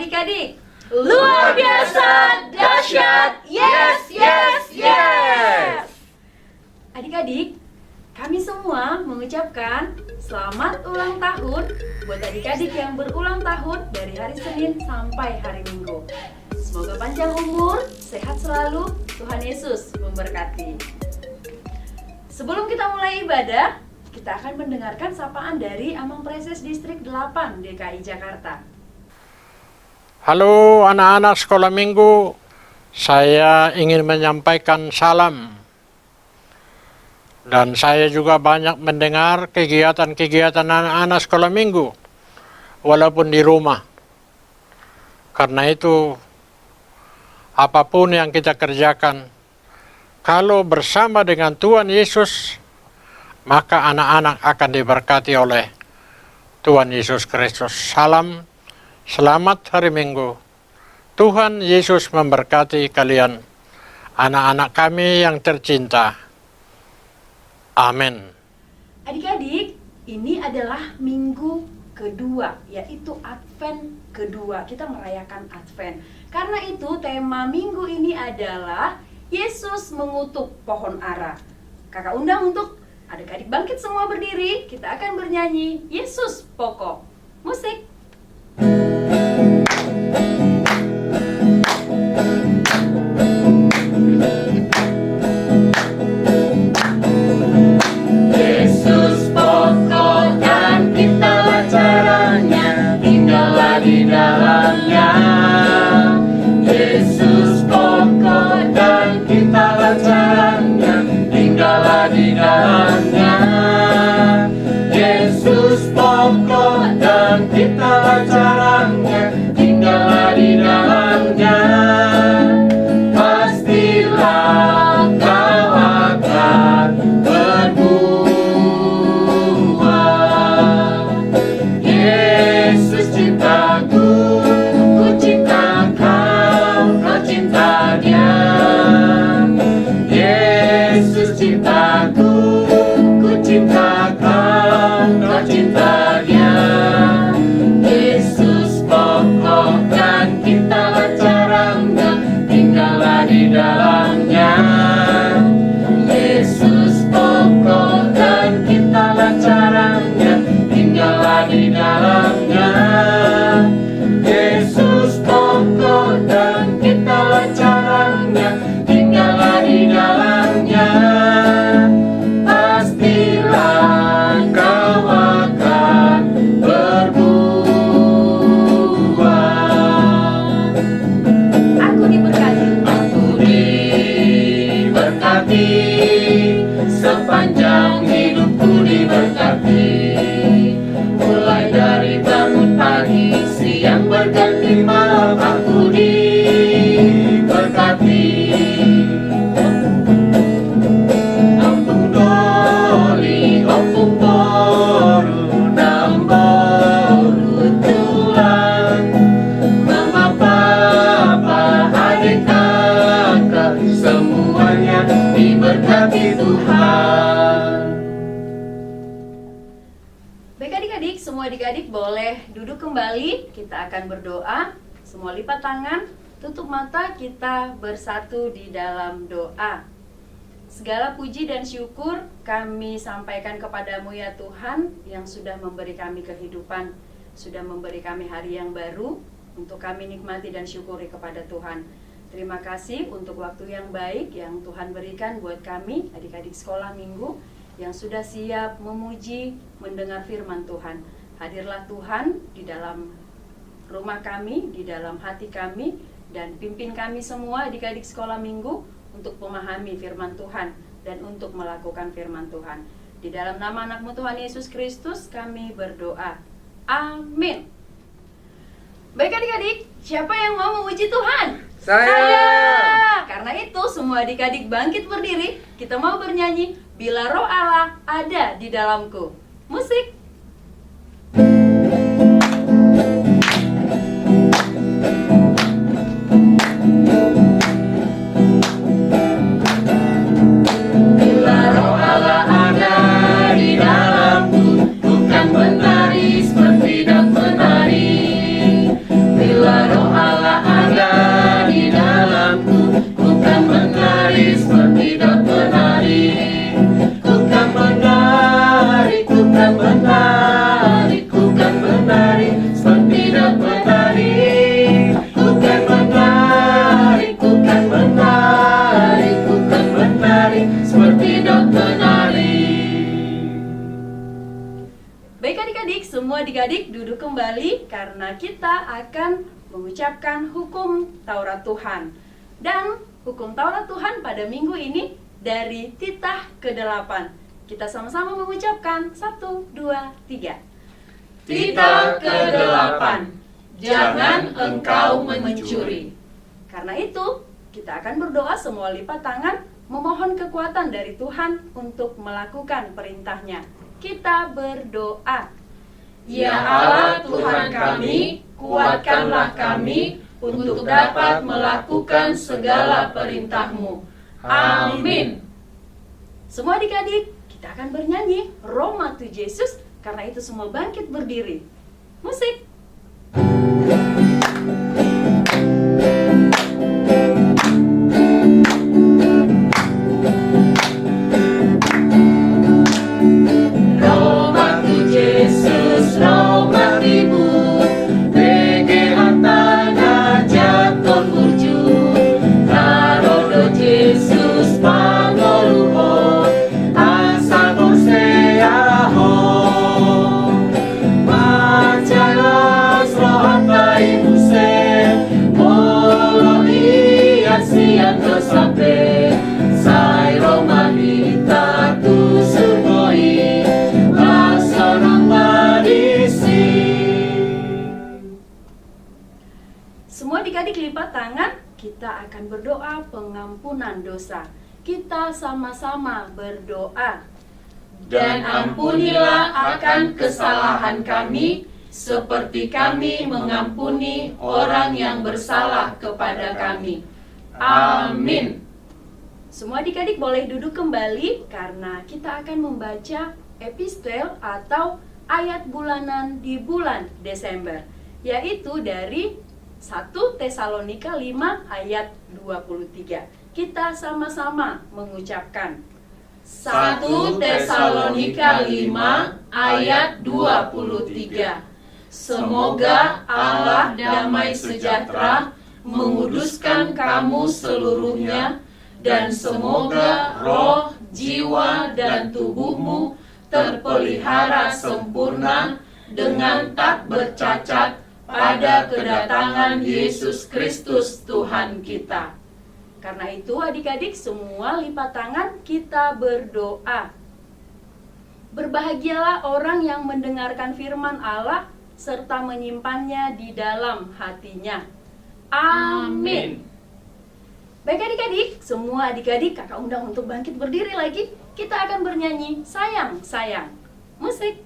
adik-adik. Luar biasa, dahsyat, yes, yes, yes. Adik-adik, kami semua mengucapkan selamat ulang tahun buat adik-adik yang berulang tahun dari hari Senin sampai hari Minggu. Semoga panjang umur, sehat selalu, Tuhan Yesus memberkati. Sebelum kita mulai ibadah, kita akan mendengarkan sapaan dari Amang Preses Distrik 8 DKI Jakarta. Halo anak-anak sekolah minggu, saya ingin menyampaikan salam. Dan saya juga banyak mendengar kegiatan-kegiatan anak-anak sekolah minggu, walaupun di rumah. Karena itu, apapun yang kita kerjakan, kalau bersama dengan Tuhan Yesus, maka anak-anak akan diberkati oleh Tuhan Yesus Kristus. Salam, selamat hari Minggu. Tuhan Yesus memberkati kalian, anak-anak kami yang tercinta. Amin. Adik-adik, ini adalah minggu kedua, yaitu Advent kedua. Kita merayakan Advent. Karena itu tema minggu ini adalah Yesus mengutuk pohon ara. Kakak undang untuk adik-adik bangkit semua berdiri. Kita akan bernyanyi Yesus Pokok. Musik. Di dalamnya Yesus pokok dan kita caranya, tinggallah di dalamnya. Yesus pokok dan kita caranya, tinggallah di dalamnya. Pastilah kau akan berbuah. Yesus cintaku, ku cinta kau, kau cinta dia. Yesus cintaku, ku cinta kau, kau cinta dia. Yesus pokok dan kita caranya, tinggallah di dalamnya. Yesus pokok dan kita caranya, tinggallah di dalamnya. Yesus pokok dan kita caranya, tinggallah di dalamnya. Pastilah kau akan berbuah. Aku diberkati. Aku diberkati, sepanjang hidupku diberkati. Mulai dari bangun pagi, siang berganti malam, aku diberkati. Ampun doli, ampun boru, namboru tulang. Mama, papa, adik, kakak, semuanya diberkati Tuhan. Baik adik-adik, semua adik-adik boleh duduk kembali. Kita akan berdoa. Semua lipat tangan, tutup mata, kita bersatu di dalam doa. Segala puji dan syukur kami sampaikan kepadamu ya Tuhan, yang sudah memberi kami kehidupan, sudah memberi kami hari yang baru, untuk kami nikmati dan syukuri kepada Tuhan. Terima kasih untuk waktu yang baik yang Tuhan berikan buat kami, adik-adik sekolah minggu, yang sudah siap memuji, mendengar firman Tuhan. Hadirlah Tuhan di dalam rumah kami, di dalam hati kami, dan pimpin kami semua adik-adik sekolah minggu untuk memahami firman Tuhan dan untuk melakukan firman Tuhan. Di dalam nama anak-Mu Tuhan Yesus Kristus kami berdoa. Amin. Baik adik-adik, siapa yang mau memuji Tuhan? Saya. Karena itu semua adik-adik bangkit berdiri. Kita mau bernyanyi Bila Roh Allah ada di dalamku. Musik. Bila Roh Allah ada di dalamku, bukan menari seperti dan menari. Bila Roh adik-adik duduk kembali karena kita akan mengucapkan hukum Taurat Tuhan. Dan hukum Taurat Tuhan pada minggu ini dari titah ke-8. Kita sama-sama mengucapkan 1, 2, 3. Titah ke-8. Jangan engkau mencuri. Karena itu, kita akan berdoa semua lipat tangan, memohon kekuatan dari Tuhan untuk melakukan perintahnya. Kita berdoa. Ya Allah Tuhan kami, kuatkanlah kami untuk dapat melakukan segala perintah-Mu. Amin. Semua adik-adik, kita akan bernyanyi Roma tu Yesus. Karena itu semua bangkit berdiri. Musik. Roma tu Yesus, Roma tibu, bege antana jatuh burju, Narodo Yesus pangoluho, asa borseaho, macalas rohatai muse, molo siang tersape, sai Roma hita tu sumoi, lasorong madisi. Semua adik-adik lipat tangan, kita akan berdoa pengampunan dosa. Kita sama-sama berdoa. Dan ampunilah akan kesalahan kami, seperti kami mengampuni orang yang bersalah kepada kami. Amin. Semua adik-adik boleh duduk kembali karena kita akan membaca epistel atau ayat bulanan di bulan Desember, yaitu dari 1 Tesalonika 5 ayat 23. Kita sama-sama mengucapkan 1 Tesalonika 5 ayat 23. Semoga Allah damai sejahtera menguduskan kamu seluruhnya, dan semoga roh, jiwa, dan tubuhmu terpelihara sempurna dengan tak bercacat pada kedatangan Yesus Kristus Tuhan kita. Karena itu adik-adik semua lipat tangan, kita berdoa. Berbahagialah orang yang mendengarkan firman Allah serta menyimpannya di dalam hatinya. Amin. Baik adik-adik, semua adik-adik kakak undang untuk bangkit berdiri lagi. Kita akan bernyanyi Sayang, Sayang. Musik.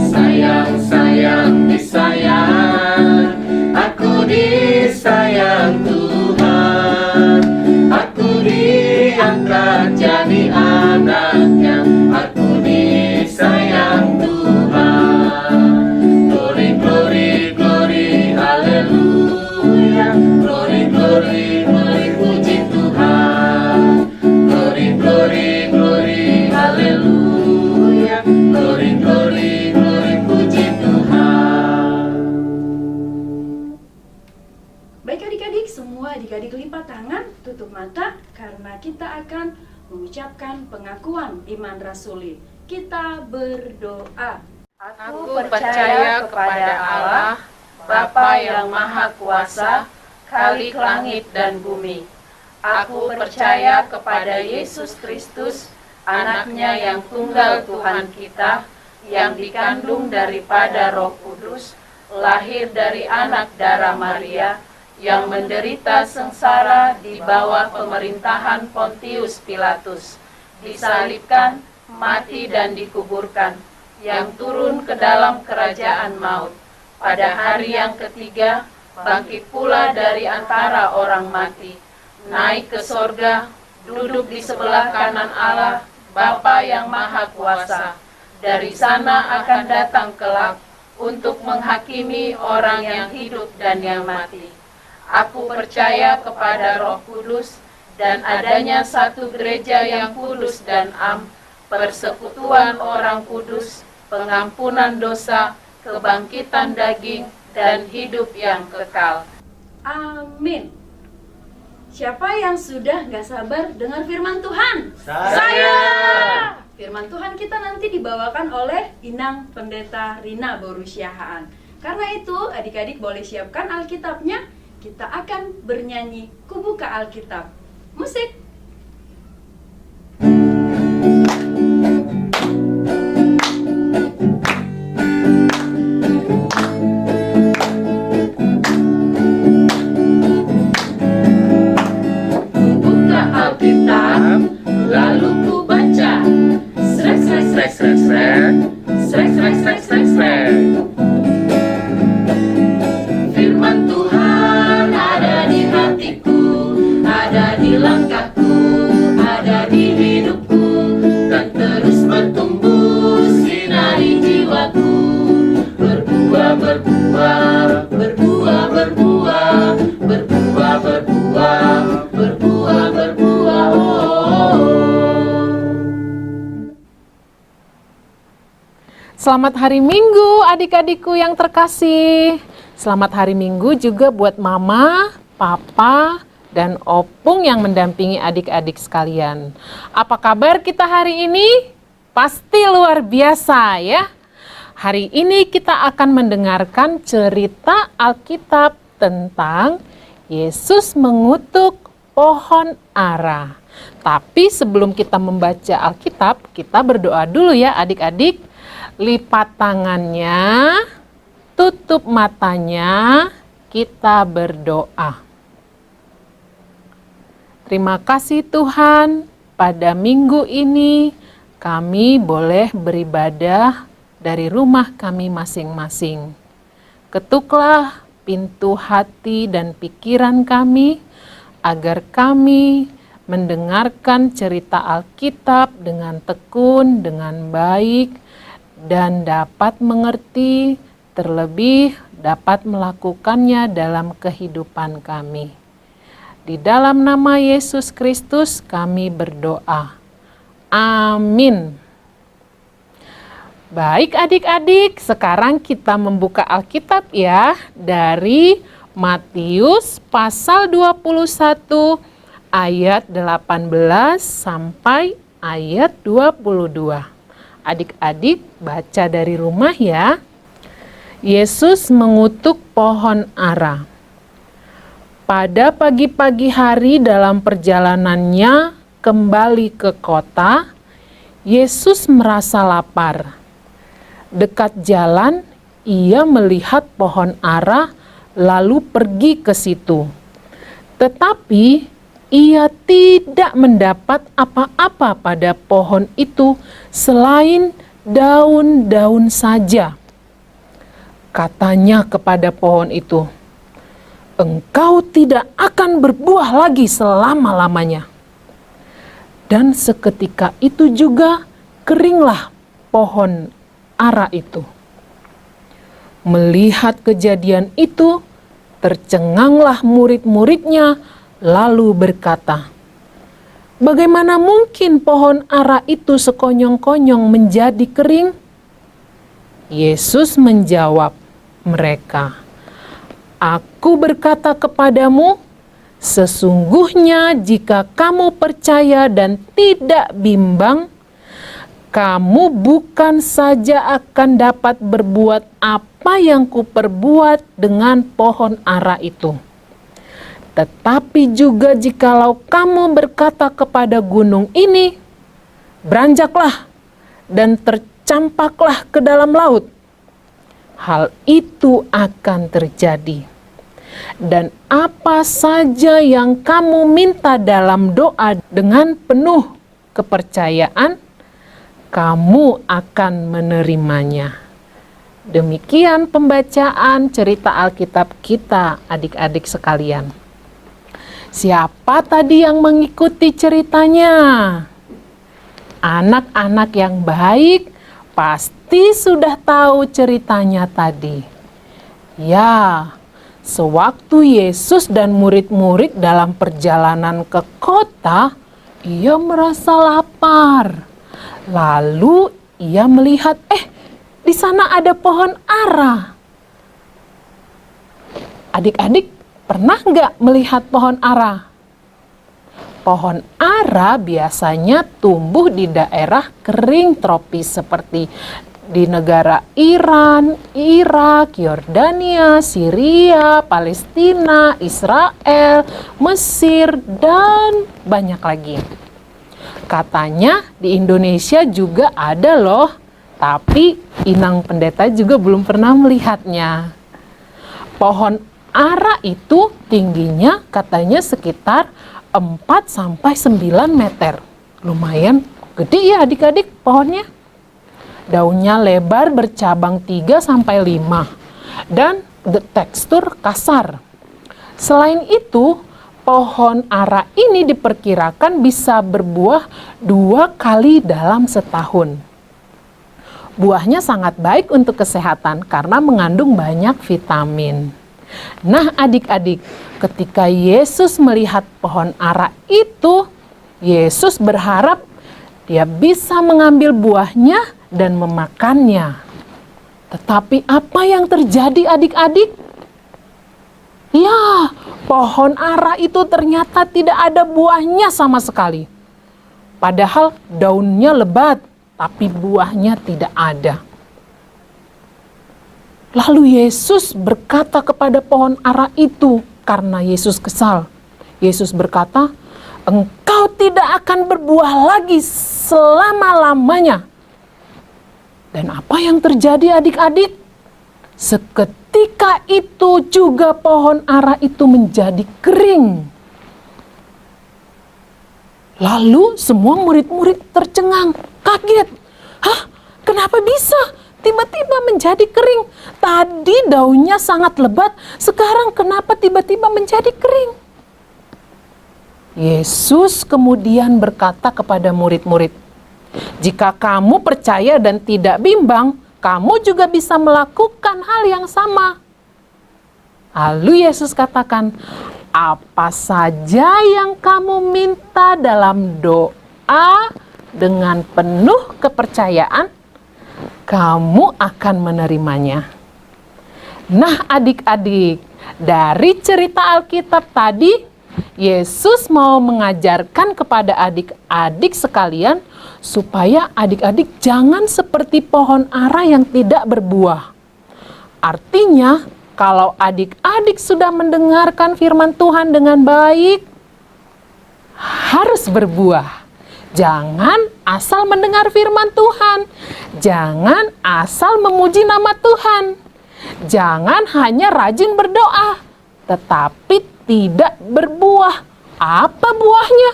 Sayang, sayang, disayang, aku disayang Tuhan. Aku diangkat jadi anaknya, aku disayang Tuhan. Glory, glory, glory, haleluya. Glory, glory, glory, puji Tuhan. Glory, glory, glory, haleluya. Glory, glory, glory, puji Tuhan. Baik adik-adik, semua adik-adik lipat tangan, tutup mata karena kita akan mengucapkan pengakuan iman rasuli. Kita berdoa. Aku percaya kepada Allah, Bapa yang Maha Kuasa, Khalik langit dan bumi. Aku percaya kepada Yesus Kristus, anaknya yang tunggal Tuhan kita, yang dikandung daripada Roh Kudus, lahir dari anak darah Maria, yang menderita sengsara di bawah pemerintahan Pontius Pilatus, disalibkan, mati dan dikuburkan, yang turun ke dalam kerajaan maut. Pada hari yang ketiga, bangkit pula dari antara orang mati, naik ke sorga, duduk di sebelah kanan Allah, Bapa yang Maha Kuasa. Dari sana akan datang kelak untuk menghakimi orang yang hidup dan yang mati. Aku percaya kepada Roh Kudus dan adanya satu gereja yang kudus dan am, persekutuan orang kudus, pengampunan dosa, kebangkitan daging, dan hidup yang kekal. Amin. Siapa yang sudah gak sabar dengar firman Tuhan? Saya. Firman Tuhan kita nanti dibawakan oleh Inang Pendeta Rina Borusiahaan. Karena itu adik-adik boleh siapkan Alkitabnya. Kita akan bernyanyi Kubuka Alkitab. Musik. Buka Alkitab, lalu ku baca. Srek, srek, srek, srek, srek. Srek, srek, srek, srek, srek. Firman Tuhan ada di hatiku, ada di langkahku, ada di hidupku, dan terus bertumbuh sinari jiwaku. Berbuah, berbuah, berbuah, berbuah, berbuah, berbuah, berbuah, berbuah, oh. Selamat hari Minggu adik-adikku yang terkasih. Selamat hari Minggu juga buat Mama, Papa, dan Opung yang mendampingi adik-adik sekalian. Apa kabar kita hari ini? Pasti luar biasa ya. Hari ini kita akan mendengarkan cerita Alkitab tentang Yesus mengutuk pohon ara. Tapi sebelum kita membaca Alkitab, kita berdoa dulu ya adik-adik. Lipat tangannya, tutup matanya, kita berdoa. Terima kasih Tuhan, pada minggu ini kami boleh beribadah dari rumah kami masing-masing. Ketuklah pintu hati dan pikiran kami, agar kami mendengarkan cerita Alkitab dengan tekun, dengan baik, dan dapat mengerti, terlebih dapat melakukannya dalam kehidupan kami. Di dalam nama Yesus Kristus kami berdoa. Amin. Baik adik-adik, sekarang kita membuka Alkitab ya, dari Matius pasal 21 ayat 18 sampai ayat 22. Adik-adik baca dari rumah ya. Yesus mengutuk pohon ara. Pada pagi-pagi hari dalam perjalanannya kembali ke kota, Yesus merasa lapar. Dekat jalan, ia melihat pohon ara lalu pergi ke situ. Tetapi ia tidak mendapat apa-apa pada pohon itu selain daun-daun saja. Katanya kepada pohon itu, "Engkau tidak akan berbuah lagi selama-lamanya." Dan seketika itu juga keringlah pohon ara itu. Melihat kejadian itu, tercenganglah murid-muridnya lalu berkata, "Bagaimana mungkin pohon ara itu sekonyong-konyong menjadi kering?" Yesus menjawab mereka, "Aku berkata kepadamu, sesungguhnya jika kamu percaya dan tidak bimbang, kamu bukan saja akan dapat berbuat apa yang kuperbuat dengan pohon ara itu, tetapi juga jikalau kamu berkata kepada gunung ini, beranjaklah dan tercampaklah ke dalam laut, hal itu akan terjadi. Dan apa saja yang kamu minta dalam doa dengan penuh kepercayaan, kamu akan menerimanya." Demikian pembacaan cerita Alkitab kita, adik-adik sekalian. Siapa tadi yang mengikuti ceritanya? Anak-anak yang baik pasti sudah tahu ceritanya tadi. Ya, sewaktu Yesus dan murid-murid dalam perjalanan ke kota, ia merasa lapar. Lalu ia melihat, di sana ada pohon ara. Adik-adik pernah nggak melihat pohon ara? Pohon ara biasanya tumbuh di daerah kering tropis seperti di negara Iran, Irak, Yordania, Syria, Palestina, Israel, Mesir, dan banyak lagi. Katanya di Indonesia juga ada loh, tapi Inang Pendeta juga belum pernah melihatnya. Pohon ara itu tingginya katanya sekitar 4-9 meter. Lumayan gede ya adik-adik pohonnya. Daunnya lebar bercabang 3-5 dan tekstur kasar. Selain itu, pohon ara ini diperkirakan bisa berbuah 2 kali dalam setahun. Buahnya sangat baik untuk kesehatan karena mengandung banyak vitamin. Nah adik-adik, ketika Yesus melihat pohon ara itu, Yesus berharap dia bisa mengambil buahnya dan memakannya. Tetapi apa yang terjadi adik-adik? Ya, pohon ara itu ternyata tidak ada buahnya sama sekali. Padahal daunnya lebat, tapi buahnya tidak ada. Lalu Yesus berkata kepada pohon ara itu, karena Yesus kesal. Yesus berkata, "Engkau tidak akan berbuah lagi selama-lamanya." Dan apa yang terjadi adik-adik? Seketika itu juga pohon ara itu menjadi kering. Lalu semua murid-murid tercengang, kaget. Hah? Kenapa bisa? Tiba-tiba menjadi kering. Tadi daunnya sangat lebat, sekarang kenapa tiba-tiba menjadi kering? Yesus kemudian berkata kepada murid-murid, "Jika kamu percaya dan tidak bimbang, kamu juga bisa melakukan hal yang sama." Lalu Yesus katakan, "Apa saja yang kamu minta dalam doa dengan penuh kepercayaan, kamu akan menerimanya." Nah adik-adik, dari cerita Alkitab tadi, Yesus mau mengajarkan kepada adik-adik sekalian supaya adik-adik jangan seperti pohon ara yang tidak berbuah. Artinya, kalau adik-adik sudah mendengarkan firman Tuhan dengan baik, harus berbuah. Jangan asal mendengar firman Tuhan. Jangan asal memuji nama Tuhan. Jangan hanya rajin berdoa, tetapi tidak berbuah. Apa buahnya?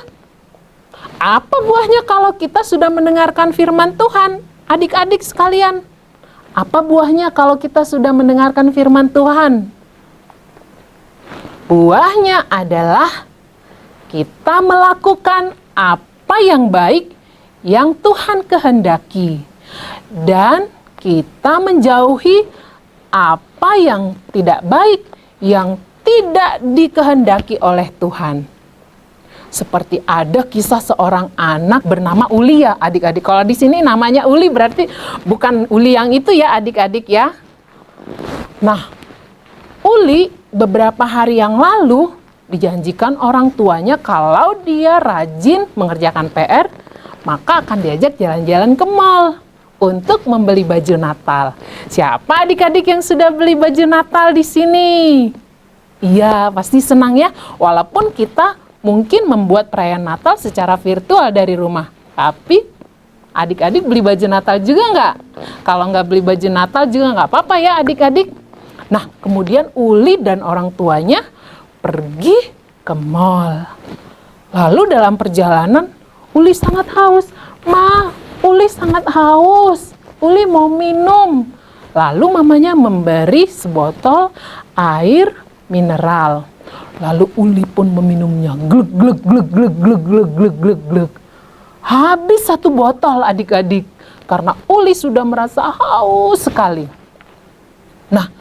Apa buahnya kalau kita sudah mendengarkan firman Tuhan? Adik-adik sekalian, apa buahnya kalau kita sudah mendengarkan firman Tuhan? Buahnya adalah kita melakukan apa yang baik yang Tuhan kehendaki, dan kita menjauhi apa yang tidak baik yang tidak dikehendaki oleh Tuhan. Seperti ada kisah seorang anak bernama Uli ya adik-adik. Kalau di sini namanya Uli berarti bukan Uli yang itu ya adik-adik ya. Nah, Uli beberapa hari yang lalu dijanjikan orang tuanya kalau dia rajin mengerjakan PR, maka akan diajak jalan-jalan ke mall untuk membeli baju Natal. Siapa adik-adik yang sudah beli baju Natal di sini? Iya, pasti senang ya. Walaupun kita mungkin membuat perayaan Natal secara virtual dari rumah. Tapi adik-adik beli baju Natal juga nggak? Kalau nggak beli baju Natal juga nggak apa-apa ya adik-adik. Nah, kemudian Uli dan orang tuanya pergi ke mall. Lalu dalam perjalanan, Uli sangat haus. "Ma, Uli sangat haus. Uli mau minum." Lalu mamanya memberi sebotol air mineral. Lalu Uli pun meminumnya. Glug, glug, glug, glug, glug, glug, glug, glug, glug. Habis 1 botol adik-adik. Karena Uli sudah merasa haus sekali. Nah,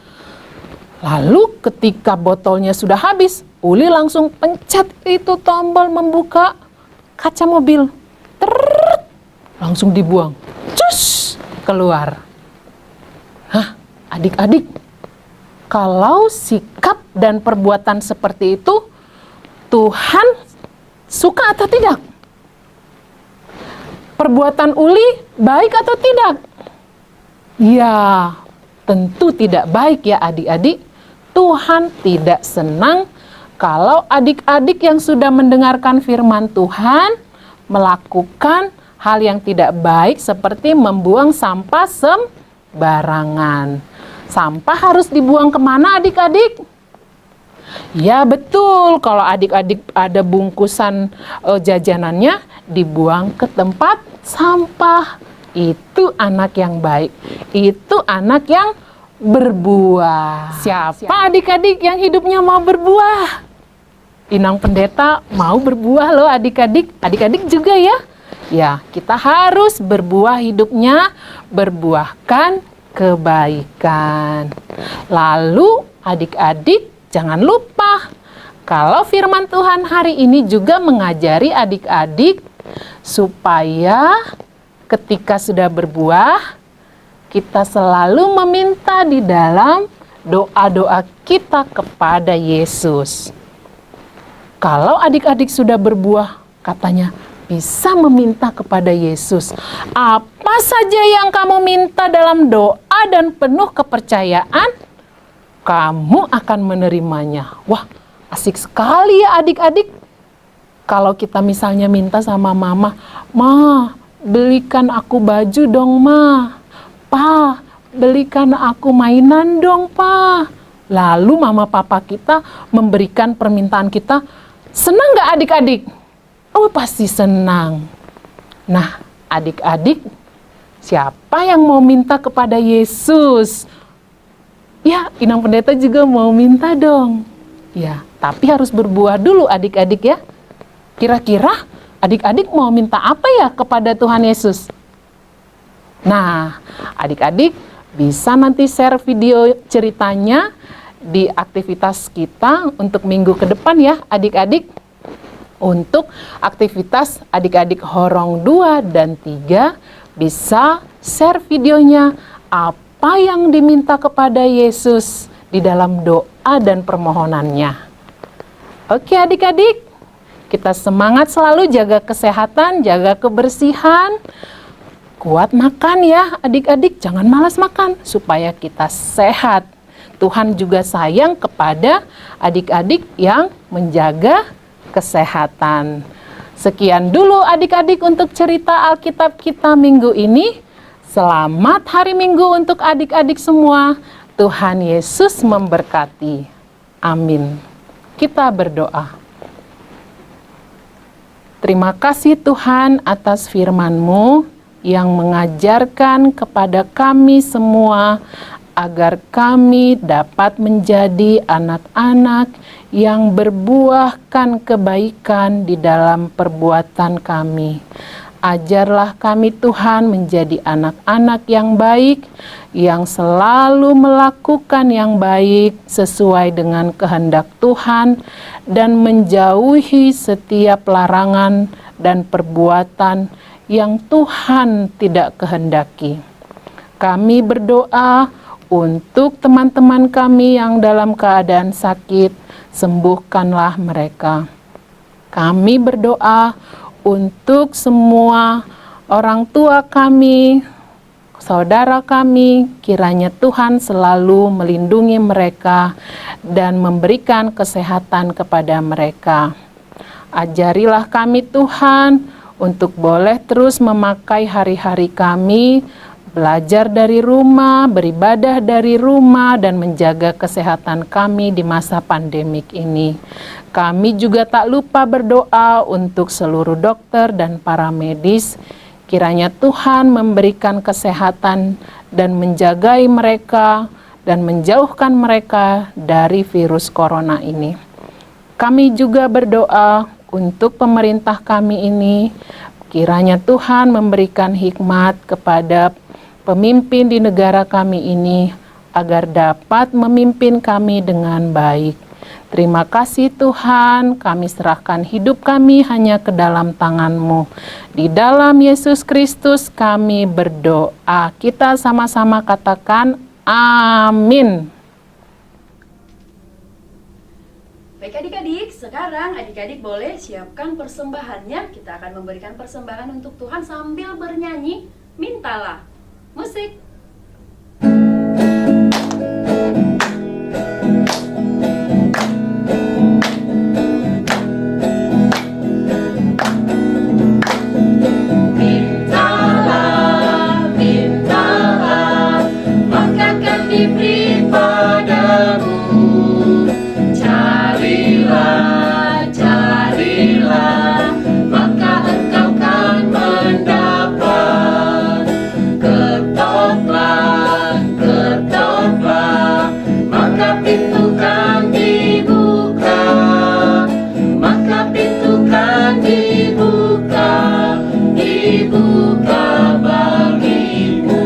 lalu ketika botolnya sudah habis, Uli langsung pencet itu tombol membuka kaca mobil. Terrrrt, langsung dibuang. Cus, keluar. Hah, adik-adik, kalau sikap dan perbuatan seperti itu Tuhan suka atau tidak? Perbuatan Uli baik atau tidak? Ya, tentu tidak baik ya adik-adik. Tuhan tidak senang kalau adik-adik yang sudah mendengarkan firman Tuhan melakukan hal yang tidak baik seperti membuang sampah sembarangan. Sampah harus dibuang kemana adik-adik? Ya betul, kalau adik-adik ada bungkusan jajanannya dibuang ke tempat sampah. Itu anak yang baik, itu anak yang berbuah. Siapa adik-adik yang hidupnya mau berbuah? Inang Pendeta mau berbuah loh adik-adik. Adik-adik juga ya. Ya, kita harus berbuah hidupnya, berbuahkan kebaikan. Lalu adik-adik jangan lupa, kalau firman Tuhan hari ini juga mengajari adik-adik supaya ketika sudah berbuah, kita selalu meminta di dalam doa-doa kita kepada Yesus. Kalau adik-adik sudah berbuah, katanya bisa meminta kepada Yesus. Apa saja yang kamu minta dalam doa dan penuh kepercayaan, kamu akan menerimanya. Wah, asik sekali ya adik-adik. Kalau kita misalnya minta sama mama, "Ma, belikan aku baju dong, Ma. Pa, belikan aku mainan dong, Pa." Lalu mama papa kita memberikan permintaan kita, senang nggak adik-adik? Oh, pasti senang. Nah, adik-adik, siapa yang mau minta kepada Yesus? Ya, Inang Pendeta juga mau minta dong. Ya, tapi harus berbuah dulu adik-adik ya. Kira-kira adik-adik mau minta apa ya kepada Tuhan Yesus? Nah, adik-adik bisa nanti share video ceritanya di aktivitas kita untuk minggu ke depan ya adik-adik. Untuk aktivitas adik-adik Horong 2 dan 3 bisa share videonya apa yang diminta kepada Yesus di dalam doa dan permohonannya. Oke adik-adik, kita semangat selalu jaga kesehatan, jaga kebersihan. Kuat makan ya adik-adik, jangan malas makan supaya kita sehat. Tuhan juga sayang kepada adik-adik yang menjaga kesehatan. Sekian dulu adik-adik untuk cerita Alkitab kita minggu ini. Selamat hari Minggu untuk adik-adik semua. Tuhan Yesus memberkati. Amin. Kita berdoa. Terima kasih Tuhan atas firman-Mu yang mengajarkan kepada kami semua agar kami dapat menjadi anak-anak yang berbuahkan kebaikan di dalam perbuatan kami. Ajarlah kami Tuhan menjadi anak-anak yang baik, yang selalu melakukan yang baik sesuai dengan kehendak Tuhan dan menjauhi setiap larangan dan perbuatan yang Tuhan tidak kehendaki. Kami berdoa untuk teman-teman kami yang dalam keadaan sakit, sembuhkanlah mereka. Kami berdoa untuk semua orang tua kami, saudara kami, kiranya Tuhan selalu melindungi mereka dan memberikan kesehatan kepada mereka. Ajarilah kami Tuhan untuk boleh terus memakai hari-hari kami, belajar dari rumah, beribadah dari rumah, dan menjaga kesehatan kami di masa pandemik ini. Kami juga tak lupa berdoa untuk seluruh dokter dan para medis. Kiranya Tuhan memberikan kesehatan dan menjagai mereka dan menjauhkan mereka dari virus corona ini. Kami juga berdoa untuk pemerintah kami ini. Kiranya Tuhan memberikan hikmat kepada pemimpin di negara kami ini agar dapat memimpin kami dengan baik. Terima kasih Tuhan, kami serahkan hidup kami hanya ke dalam tangan-Mu. Di dalam Yesus Kristus kami berdoa. Kita sama-sama katakan amin. Baik adik-adik, sekarang adik-adik boleh siapkan persembahannya. Kita akan memberikan persembahan untuk Tuhan sambil bernyanyi Mintalah. Musik. Mintalah, mintalah, maka akan diberi padamu. Carilah, carilah, maka engkau kan mendapat. Ketoklah, ketoklah, maka pintu kan dibuka. Maka pintu kan dibuka, dibuka bagimu.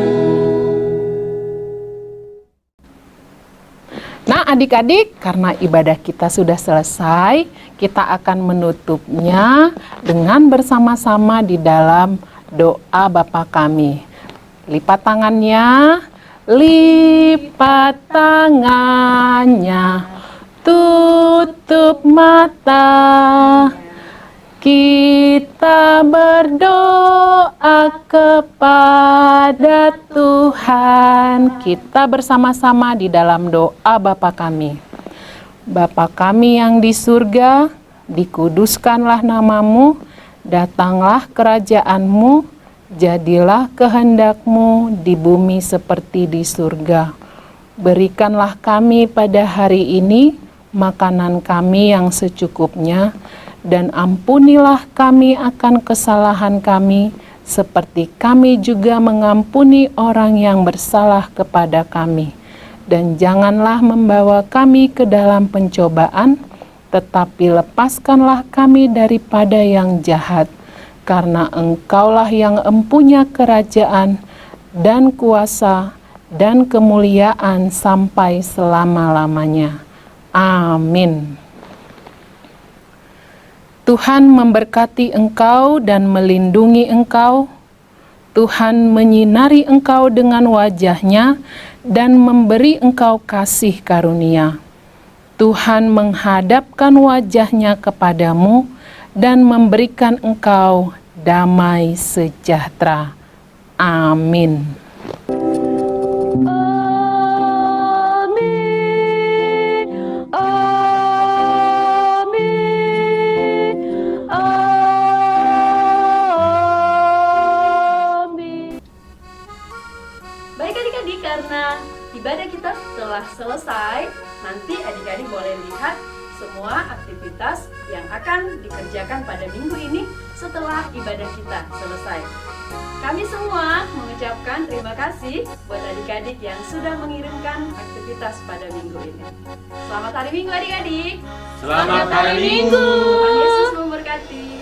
Nah, adik-adik, karena ibadah kita sudah selesai, kita akan menutupnya dengan bersama-sama di dalam doa Bapa Kami. Lipat tangannya, lipat tangannya, tutup mata. Kita berdoa kepada Tuhan. Kita bersama-sama di dalam doa Bapa Kami. Bapa kami yang di surga, dikuduskanlah namamu, datanglah kerajaanmu, jadilah kehendakmu di bumi seperti di surga. Berikanlah kami pada hari ini makanan kami yang secukupnya, dan ampunilah kami akan kesalahan kami, seperti kami juga mengampuni orang yang bersalah kepada kami. Dan janganlah membawa kami ke dalam pencobaan, tetapi lepaskanlah kami daripada yang jahat. Karena Engkaulah yang empunya kerajaan dan kuasa dan kemuliaan sampai selama-lamanya. Amin. Tuhan memberkati engkau dan melindungi engkau. Tuhan menyinari engkau dengan wajah-Nya dan memberi engkau kasih karunia. Tuhan menghadapkan wajah-Nya kepadamu dan memberikan engkau damai sejahtera. Amin. Baik adik-adik, karena ibadah kita telah selesai, nanti adik-adik boleh lihat semua aktivitas yang akan dikerjakan pada minggu ini setelah ibadah kita selesai. Kami semua mengucapkan terima kasih buat adik-adik yang sudah mengirimkan aktivitas pada minggu ini. Selamat hari Minggu adik-adik. Selamat hari Minggu. Tuhan Yesus memberkati.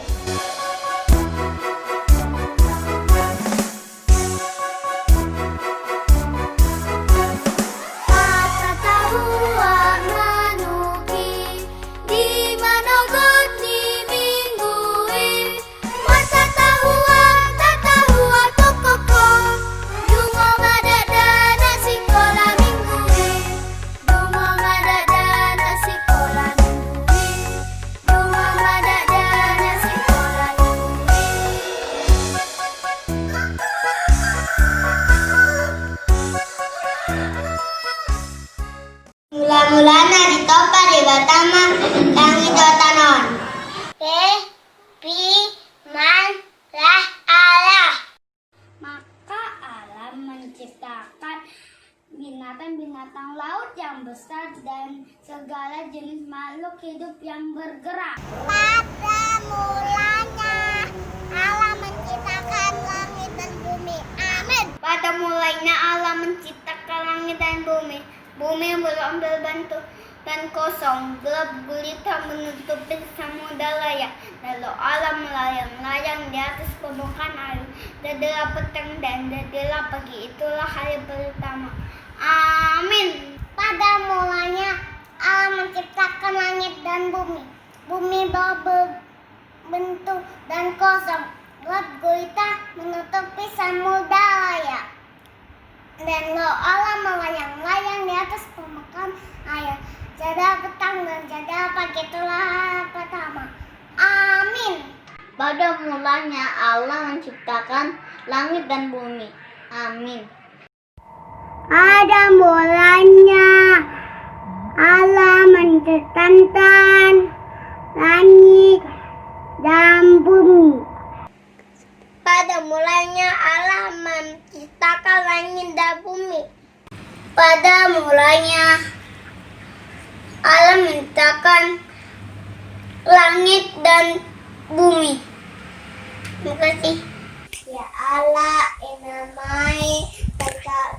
Mula-mulana ditopa di batama langit watanon. Firmanlah Allah. Maka Allah menciptakan binatang-binatang laut yang besar dan segala jenis makhluk hidup yang bergerak. Pada mulanya Allah menciptakan langit dan bumi. Amin. Pada mulanya Allah menciptakan langit dan bumi. Bumi belum berbentuk dan kosong, gelap gulita menutupi samudera. Lalu Allah melayang-layang di atas permukaan air. Jadilah petang dan jadilah pagi, itulah hari pertama. Amin. Pada mulanya Allah menciptakan langit dan bumi. Bumi berbentuk dan kosong, gelap gulita menutupi samudera. Dan Allah melayang-layang di atas permukaan air. jadilah petang dan jadilah pagi, itulah pertama. Amin. Pada mulanya Allah menciptakan langit dan bumi. Amin. Pada mulanya Allah menciptakan langit dan bumi. Pada mulanya Allah menciptakan langit dan bumi. Pada mulanya Allah menciptakan langit dan bumi. Terima kasih. Ya Allah, namai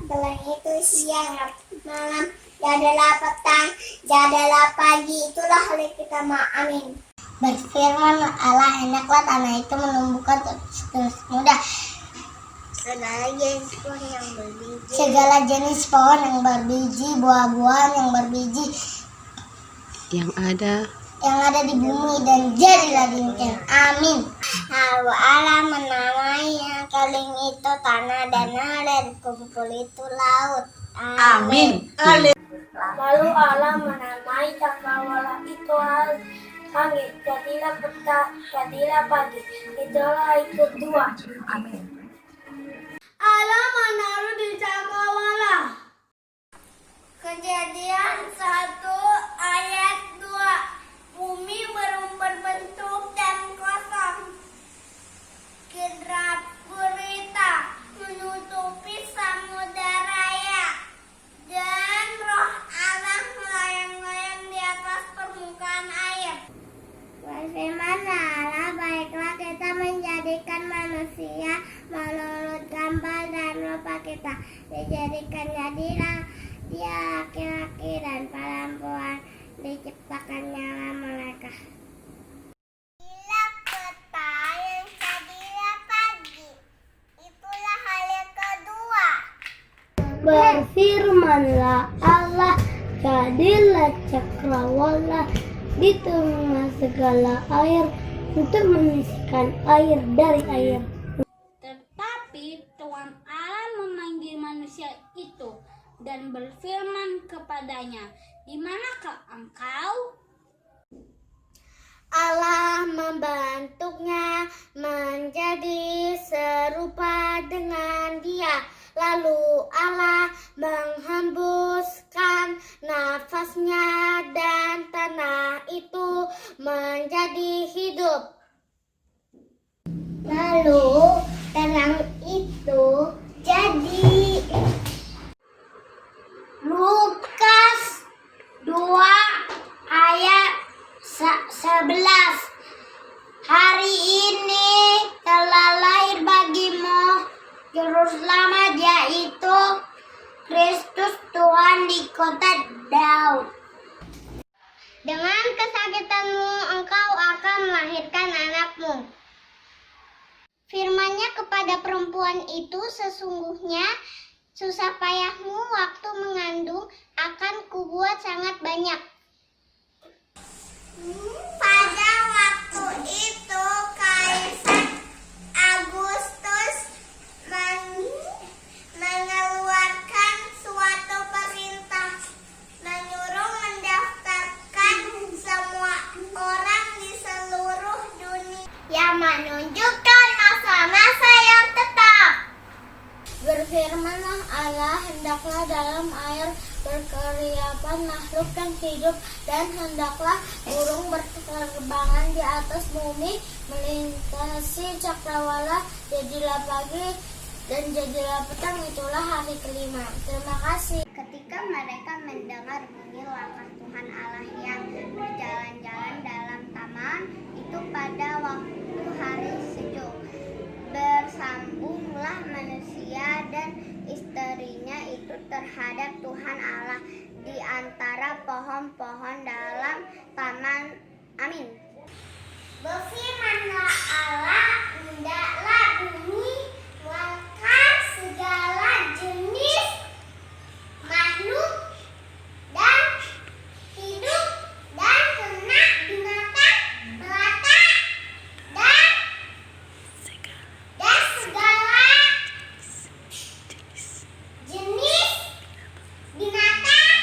telah itu siang malam, jadilah petang, jadilah pagi, itulah hari kita. Amin. Berfirman Allah, hendaklah tanah itu menumbuhkan terus muda segala jenis pohon yang berbiji, buah-buahan yang berbiji yang ada di bumi, dan jadilah demikian. Amin. Lalu Allah menamai yang keling itu tanah, dan air kumpul itu laut. Amin. Lalu Allah menamai cakrawala itu langit, jadilah petang, jadilah pagi, itulah ikut dua. Amin. Allah menaruh di cakrawala. Kejadian 1 ayat 2. Bumi berbentuk dan kosong. Kidrat gurita menutupi samudera, dan roh Allah melayang-layang di atas permukaan air. Berfirman Allah, baiklah kita menjadikan manusia menurut gambar dan rupa kita. Dijadikan jadilah dia laki-laki dan perempuan, diciptakannya mereka. Bila petang, jadilah pagi, itulah hal kedua. Berfirmanlah Allah, jadilah cakrawala di tengah segala air untuk memisahkan air dari air. Tetapi Tuhan Allah memanggil manusia itu dan berfirman kepadanya, "Di manakah engkau?" Allah membentuknya menjadi serupa dengan Dia. Lalu Allah menghembuskan nafasnya dan tanah itu menjadi hidup. Lalu terang itu jadi. Lukas 2 ayat 11. Hari ini telah lahir bagimu Juru Selamat, yaitu Kristus Tuhan di kota Daud. Dengan kesakitanmu engkau akan melahirkan anakmu. Firman-Nya kepada perempuan itu, sesungguhnya susah payahmu waktu mengandung akan kubuat sangat banyak. Pada waktu itu Kaisar Agustus mengeluarkan suatu perintah menyuruh mendaftarkan semua orang di seluruh dunia yang menunjukkan masa-masa yang tetap. Berfirmanlah Allah, hendaklah dalam air berkeriapan makhluk yang hidup, dan hendaklah burung berterbangan di atas bumi melintasi cakrawala. Jadilah pagi dan jadilah petang, itulah hari kelima. Terima kasih. Ketika mereka mendengar bunyi langkah Tuhan Allah yang berjalan-jalan dalam taman itu pada waktu hari sejuk, bersambunglah manusia dan istrinya itu terhadap Tuhan Allah di antara pohon-pohon dalam taman. Amin. Berfirmanlah Allah, hendaklah bumi makan segala jenis makhluk dan hidup dan ternak, binatang melata dan segala jenis binatang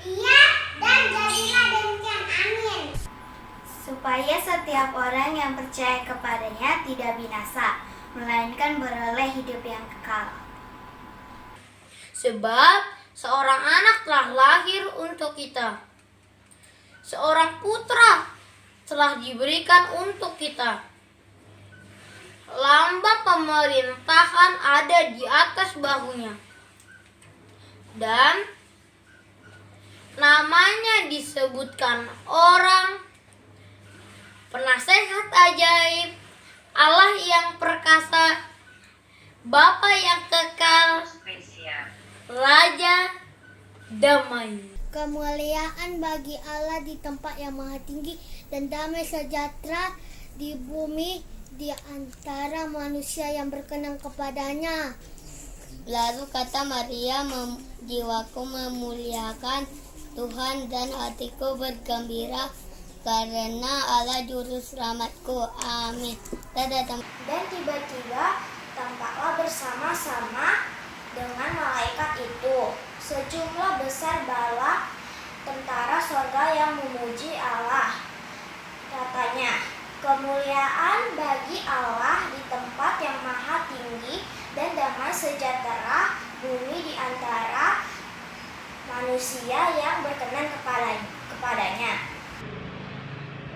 liar, dan jadilah setiap orang yang percaya kepadanya tidak binasa, melainkan beroleh hidup yang kekal. Sebab seorang anak telah lahir untuk kita, seorang putra telah diberikan untuk kita. Lambang pemerintahan ada di atas bahunya, dan namanya disebutkan orang Penasehat Ajaib, Allah yang perkasa, Bapa yang kekal, Raja Damai. Kemuliaan bagi Allah di tempat yang maha tinggi, dan damai sejahtera di bumi di antara manusia yang berkenan kepadanya. Lalu kata Maria, jiwaku memuliakan Tuhan dan hatiku bergembira karena Allah juru selamatku. Amin. Dan tiba-tiba tampaklah bersama-sama dengan malaikat itu sejumlah besar bala tentara sorga yang memuji Allah. Katanya, kemuliaan bagi Allah di tempat yang maha tinggi, dan damai sejahtera bumi di antara manusia yang berkenan kepadanya.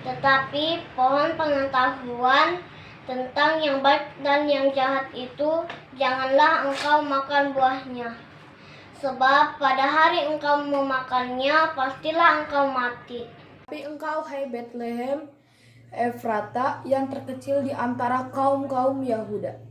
Tetapi pohon pengetahuan tentang yang baik dan yang jahat itu, janganlah engkau makan buahnya. Sebab pada hari engkau memakannya, pastilah engkau mati. Tapi engkau, hai Betlehem Efrata, yang terkecil di antara kaum-kaum Yahuda,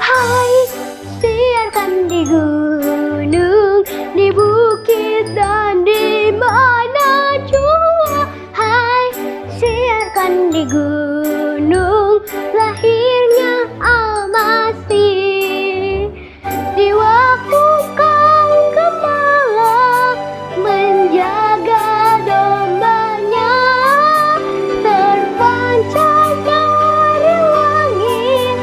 Hai, siarkan di gunung, di bukit dan di mana jua. Hai, siarkan di gunung, lahirnya Al-Masih. Di waktu kaum gembala menjaga dombanya, terpancar dari langit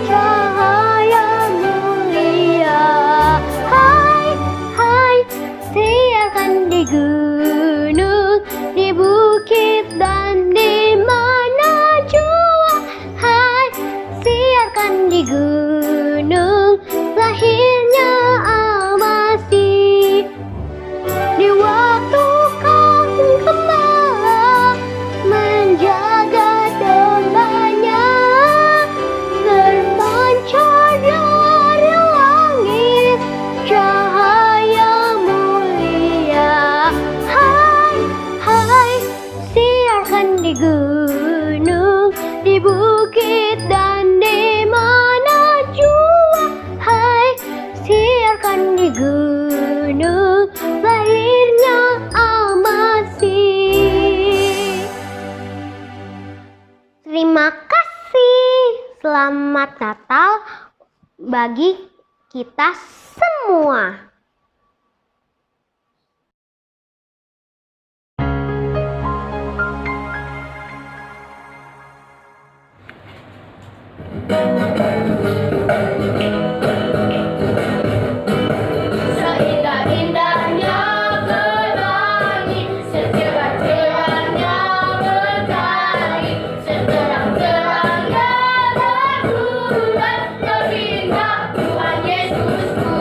cahaya mulia. Hai, hai, siarkan di gunung, di bukit dan di mana jua. Hai, siarkan di gunung, lahirnya Al-Masih. Di waktu kaum gembala menjaga dombanya, terpancar dari langit cahaya mulia. Hai, hai, siarkan di gunung, di bukit dan di mana jua. Hai, siarkan di gunung, lahirnya Al-Masih. Terima kasih. Selamat Natal bagi kita semua. Seindah-indahnya pelangi, secerah-cerahnya mentari, seterang-terangnya rembulan, lebih indah Tuhan Yesusku.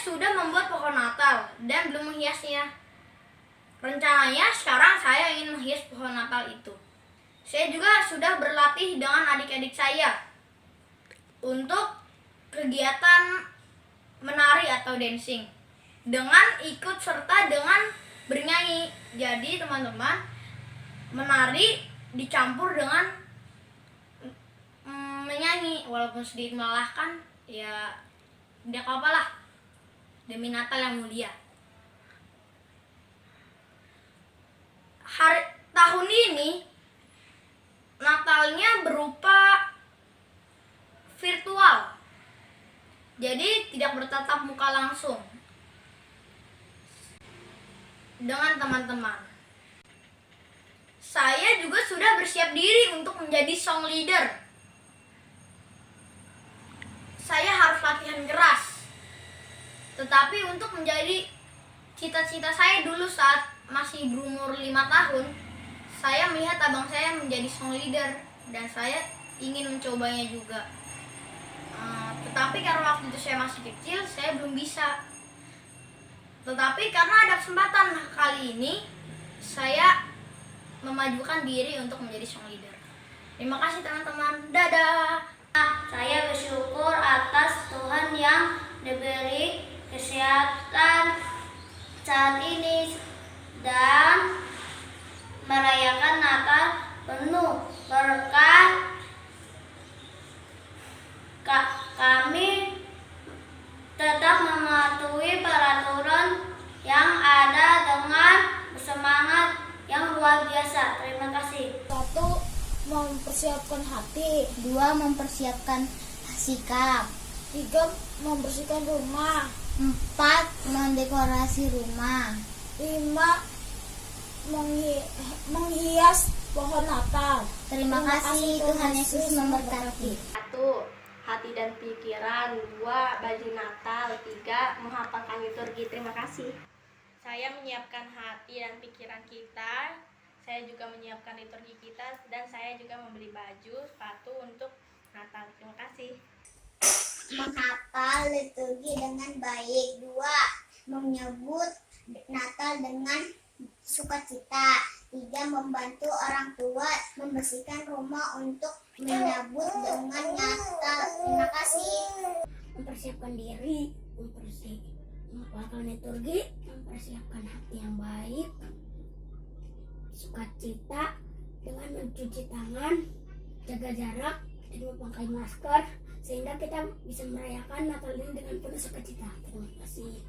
sudah membuat pohon Natal dan belum menghiasnya. Rencananya sekarang saya ingin menghias pohon Natal itu. Saya juga sudah berlatih dengan adik-adik saya untuk kegiatan menari atau dancing dengan ikut serta dengan bernyanyi. Jadi teman-teman, menari dicampur dengan menyanyi, walaupun sedikit melelahkan, ya tidak apa-apa lah, demi Natal yang mulia. Tahun ini Natalnya berupa virtual, jadi tidak bertatap muka langsung dengan teman-teman. Saya juga sudah bersiap diri untuk menjadi song leader. Saya harus latihan keras, tetapi untuk menjadi cita-cita saya dulu saat masih berumur 5 tahun, saya melihat abang saya menjadi song leader dan saya ingin mencobanya juga. Tetapi karena waktu itu saya masih kecil, saya belum bisa. Tetapi karena ada kesempatan kali ini, saya memajukan diri untuk menjadi song leader. Terima kasih teman-teman. Dadah. Saya bersyukur atas Tuhan yang diberi kesehatan saat ini dan merayakan Natal penuh berkat. Kami tetap mematuhi peraturan yang ada dengan semangat yang luar biasa. Terima kasih. 1. Mempersiapkan hati. 2. Mempersiapkan sikap. 3. Membersihkan rumah. 4. Mendekorasi rumah. 5. Menghias pohon Natal. Terima kasih, Tuhan Yesus memberkati. 1. Hati dan pikiran. 2. Baju Natal. 3. Menghafalkan liturgi. Terima kasih. Saya menyiapkan hati dan pikiran kita. Saya juga menyiapkan liturgi kita, dan saya juga membeli baju, sepatu untuk Natal. Terima kasih. Menghafal liturgi dengan baik. 2. Menyebut Natal dengan sukacita. 3. Membantu orang tua membersihkan rumah untuk menyambut dengan Natal. Terima kasih. Mempersiapkan diri, menghafalkan liturgi, mempersiapkan hati yang baik, sukacita dengan mencuci tangan, jaga jarak, dan memakai masker, sehingga kita bisa merayakan Natal ini dengan penuh sukacita. Terima kasih.